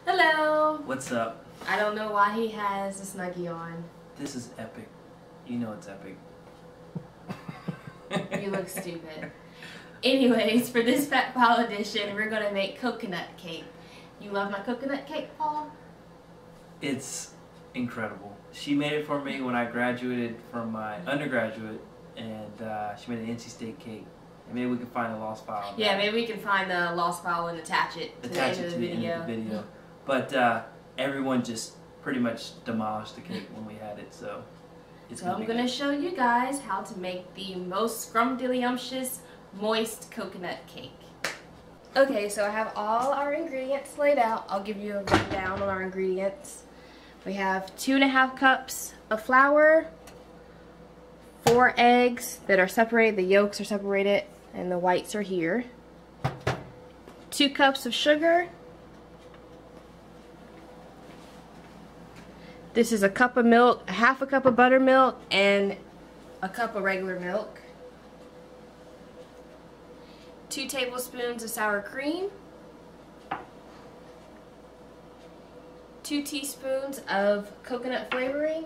Hello! What's up? I don't know why he has a Snuggie on. This is epic. You know it's epic. You look stupid. Anyways, for this Fat Paul edition, we're going to make coconut cake. You love my coconut cake, Paul? It's incredible. She made it for me when I graduated from my undergraduate, and she made an NC State cake. And maybe we can find a lost file. Yeah, maybe we can find the lost file and attach it to the end of the video. But everyone just pretty much demolished the cake when we had it, so it's So I'm going to show you guys how to make the most scrumdiddlyumptious moist coconut cake. Okay, so I have all our ingredients laid out. I'll give you a rundown on our ingredients. We have 2½ cups of flour, 4 eggs that are separated, the yolks are separated, and the whites are here. 2 cups of sugar. This is a cup of milk, half a cup of buttermilk, and a cup of regular milk. 2 tablespoons of sour cream. 2 teaspoons of coconut flavoring.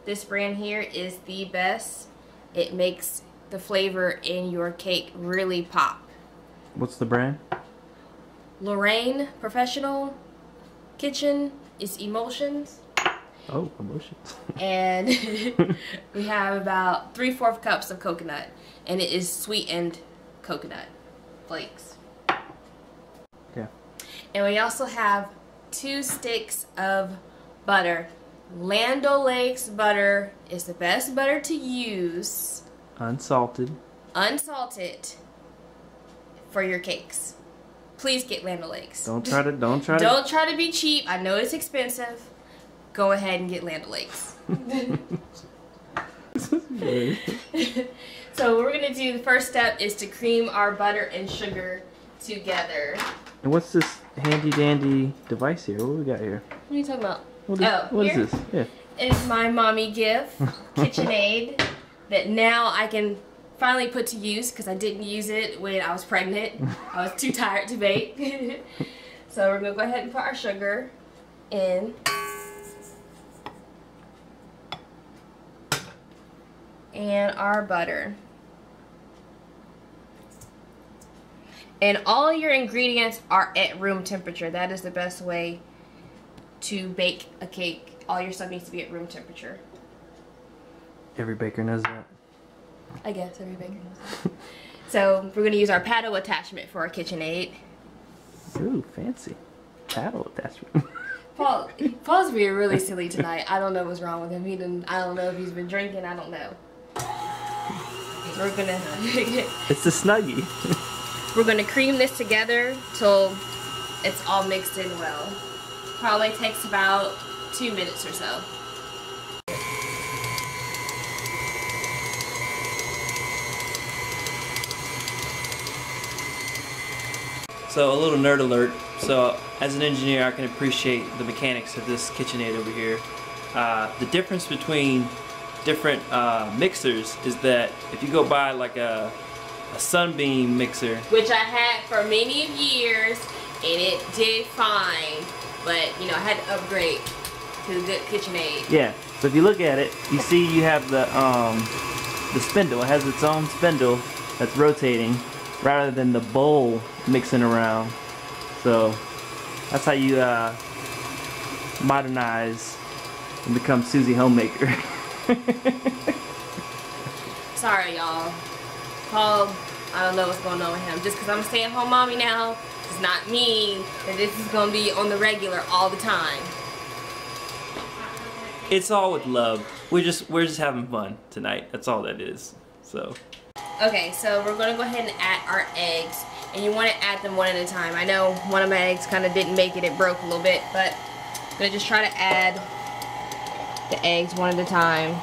This brand here is the best. It makes the flavor in your cake really pop. What's the brand? Lorraine Professional Kitchen is Emulsions. Oh, emotions. And we have about 3/4 cups of coconut, and it is sweetened coconut flakes. Yeah. And we also have 2 sticks of butter. Land O'Lakes butter is the best butter to use. Unsalted. Unsalted for your cakes. Please get Land O'Lakes. Don't try to be cheap. I know it's expensive. Go ahead and get Land O'Lakes. So what we're going to do, the first step is to cream our butter and sugar together. And what's this handy dandy device here? What do we got here? What are you talking about? What is this? Yeah. It's my mommy gift, KitchenAid, that now I can finally put to use because I didn't use it when I was pregnant. I was too tired to bake. So we're going to go ahead and put our sugar in. And our butter. And all your ingredients are at room temperature. That is the best way to bake a cake. All your stuff needs to be at room temperature. Every baker knows that. I guess every baker knows that. So we're going to use our paddle attachment for our KitchenAid. Ooh, fancy. Paddle attachment. Paul's being really silly tonight. I don't know what's wrong with him. I don't know if he's been drinking. I don't know. So we're gonna. It's the Snuggie. We're gonna cream this together till it's all mixed in well. Probably takes about 2 minutes or so. So a little nerd alert. So as an engineer, I can appreciate the mechanics of this KitchenAid over here. The difference between different mixers is that if you go buy like a Sunbeam mixer, which I had for many years, and it did fine, but you know I had to upgrade to the good KitchenAid. Yeah. So if you look at it, you see you have the spindle. It has its own spindle that's rotating, rather than the bowl mixing around. So that's how you modernize and become Suzy Homemaker. Sorry, y'all. Paul, I don't know what's going on with him. Just because I'm a stay-at-home mommy now does not mean that this is going to be on the regular all the time. It's all with love. We're just having fun tonight. That's all that is. So. Okay, so we're going to go ahead and add our eggs. And you want to add them one at a time. I know one of my eggs kind of didn't make it. It broke a little bit. But I'm going to just try to add the eggs one at a time.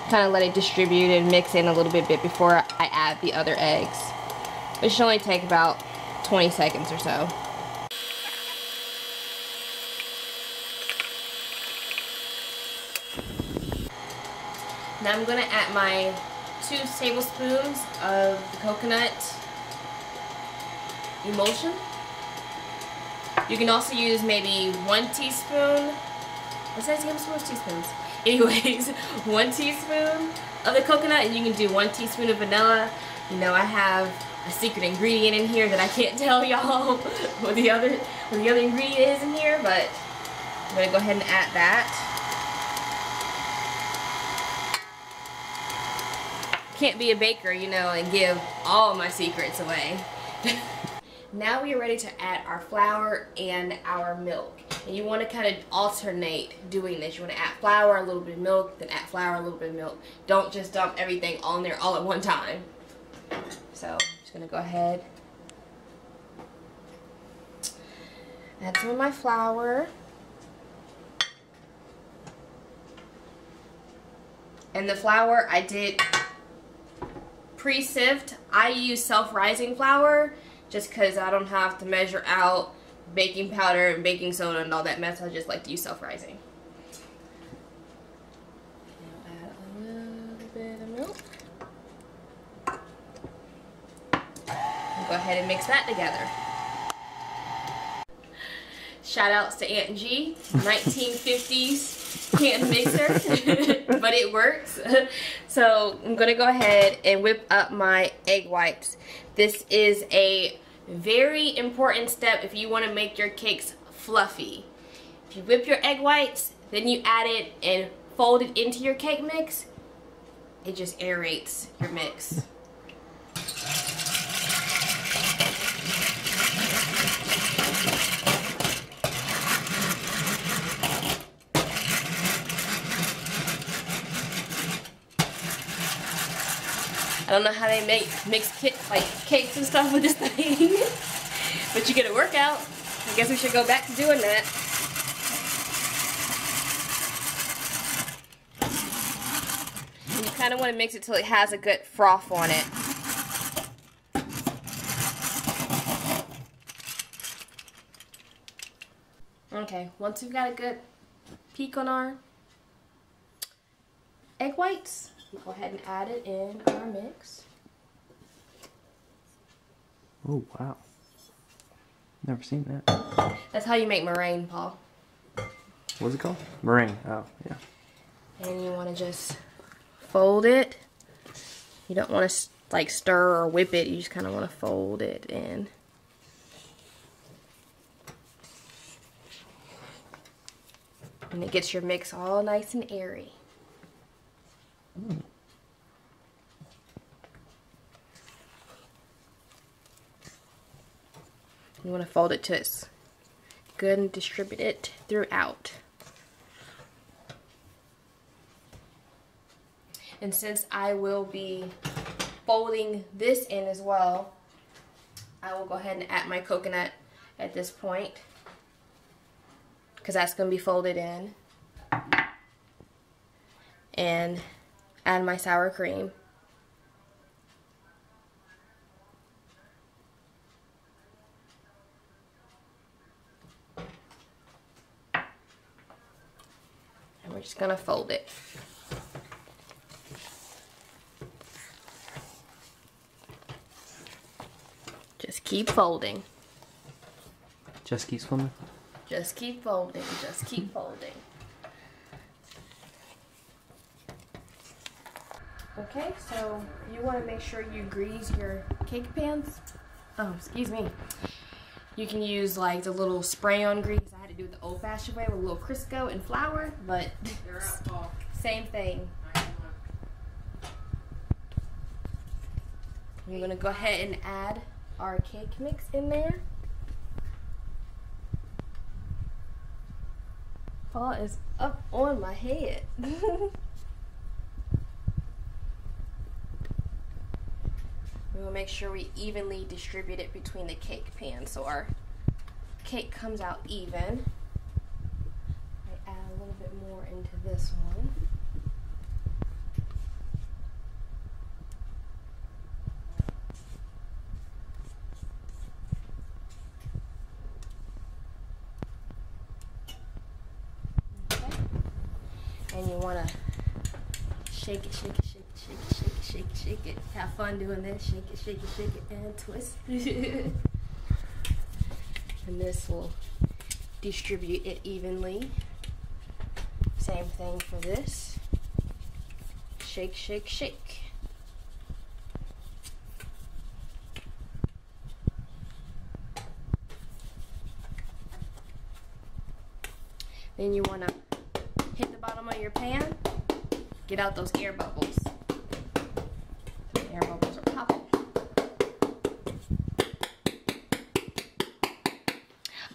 Kind of let it distribute and mix in a little bit before I add the other eggs. It should only take about 20 seconds or so. Now I'm going to add my 2 tablespoons of the coconut emulsion. You can also use maybe 1 teaspoon. It says tablespoons, teaspoons. Anyways, 1 teaspoon of the coconut, and you can do 1 teaspoon of vanilla. You know, I have a secret ingredient in here that I can't tell y'all what the other ingredient is in here, but I'm gonna go ahead and add that. Can't be a baker, you know, and give all my secrets away. Now we are ready to add our flour and our milk. And you want to kind of alternate doing this. You want to add flour, a little bit of milk, then add flour, a little bit of milk. Don't just dump everything on there all at one time. So I'm just going to go ahead. Add some of my flour. And the flour I did pre-sieved. I use self-rising flour just because I don't have to measure out baking powder and baking soda and all that mess. I just like to use self-rising. Now add a little bit of milk. And go ahead and mix that together. Shout outs to Aunt G, 1950s hand mixer, but it works. So I'm gonna go ahead and whip up my egg whites. This is a very important step if you want to make your cakes fluffy. If you whip your egg whites, then you add it and fold it into your cake mix, it just aerates your mix. I don't know how they mix cakes and stuff with this thing, but you get a workout. I guess we should go back to doing that. And you kind of want to mix it till it has a good froth on it. Okay, once we've got a good peak on our egg whites, go ahead and add it in our mix. Oh, wow. Never seen that. That's how you make meringue, Paul. What's it called? Meringue. Oh, yeah. And you want to just fold it. You don't want to like stir or whip it. You just kind of want to fold it in. And it gets your mix all nice and airy. Mm. You want to fold it till it's good and distribute it throughout. And since I will be folding this in as well, I will go ahead and add my coconut at this point, because that's going to be folded in. And add my sour cream. And we're just going to fold it. Just keep folding. Just keep folding? Just keep folding. Just keep folding. Okay, so you want to make sure you grease your cake pans. Oh, excuse me. You can use like the little spray-on grease. I had to do it the old-fashioned way with a little Crisco and flour, but same thing. We're going to go ahead and add our cake mix in there. Paul is up on my head. We will make sure we evenly distribute it between the cake pans so our cake comes out even. I add a little bit more into this one. And you want to shake it, shake it, shake it, shake it, shake it, shake it, shake it. Have fun doing this. Shake it, and twist. and this will distribute it evenly. Same thing for this. Shake, shake, shake. Then you want to hit the bottom of your pan, get out those air bubbles. The air bubbles are popping.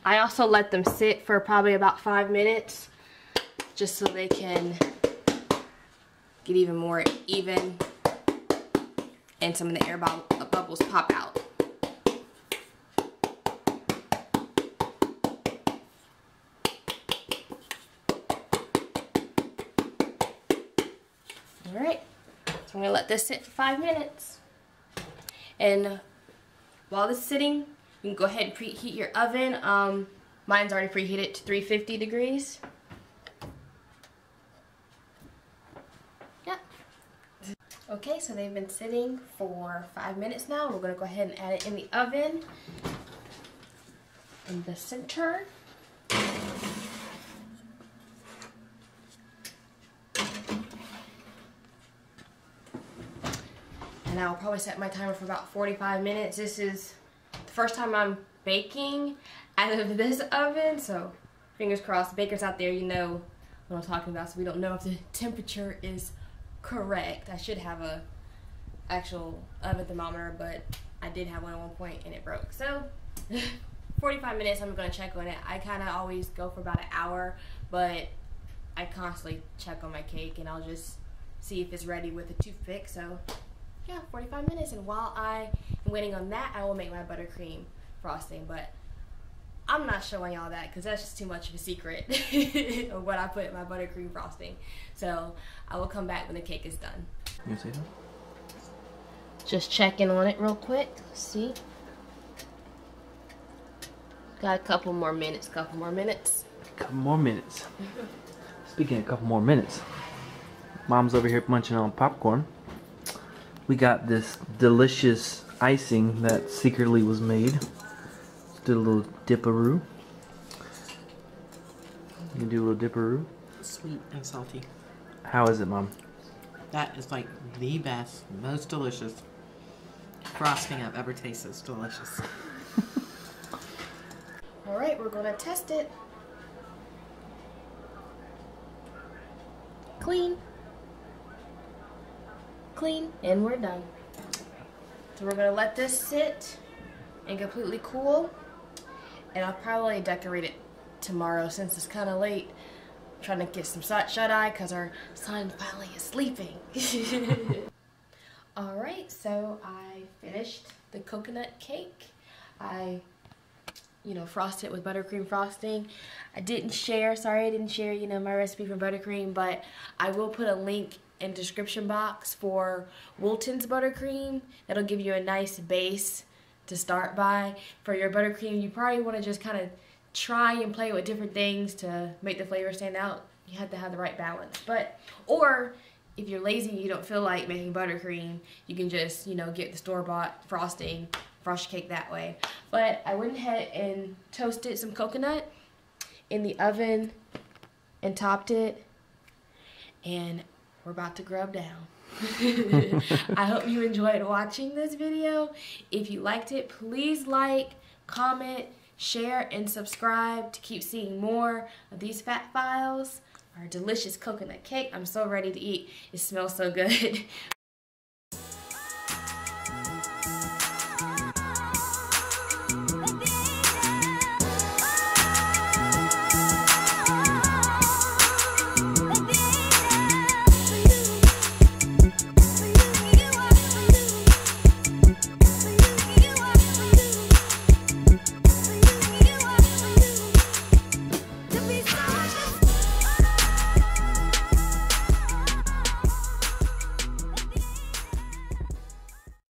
I also let them sit for probably about 5 minutes, just so they can get even more even and some of the air bubbles pop out. Alright, so I'm going to let this sit for 5 minutes. And while this is sitting, you can go ahead and preheat your oven. Mine's already preheated to 350 degrees. Okay, so they've been sitting for 5 minutes now. We're going to go ahead and add it in the oven in the center. And I'll probably set my timer for about 45 minutes. This is the first time I'm baking out of this oven, so fingers crossed. Bakers out there, you know what I'm talking about, so we don't know if the temperature is correct. I should have a actual oven thermometer, but I did have one at one point and it broke. So 45 minutes, I'm gonna check on it. I kind of always go for about an hour, but I constantly check on my cake and I'll just see if it's ready with a toothpick. So yeah, 45 minutes, and while I am waiting on that, I will make my buttercream frosting, but I'm not showing y'all that because that's just too much of a secret of what I put in my buttercream frosting. So I will come back when the cake is done. You see that? Just checking on it real quick. Let's see. Got a couple more minutes, Couple more minutes. Speaking of a couple more minutes, Mom's over here munching on popcorn. We got this delicious icing that secretly was made. Do a little dipperoo. You do a little dipperoo. Sweet and salty. How is it, Mom? That is like the best, most delicious frosting I've ever tasted. It's delicious. Alright, we're going to test it. Clean. Clean, and we're done. So we're going to let this sit and completely cool. And I'll probably decorate it tomorrow since it's kind of late. I'm trying to get some shut-eye because our son finally is sleeping. Alright, so I finished the coconut cake. I, frosted it with buttercream frosting. I didn't share, my recipe for buttercream, but I will put a link in the description box for Wilton's buttercream. That'll give you a nice base to start by. For your buttercream, you probably want to just kind of try and play with different things to make the flavor stand out. You have to have the right balance. Or if you're lazy and you don't feel like making buttercream, you can just, get the store-bought frosting, frost your cake that way. But I went ahead and toasted some coconut in the oven and topped it, and we're about to grub down. I hope you enjoyed watching this video. If you liked it, please like, comment, share, and subscribe to keep seeing more of these fat files. Our delicious coconut cake. I'm so ready to eat. It smells so good.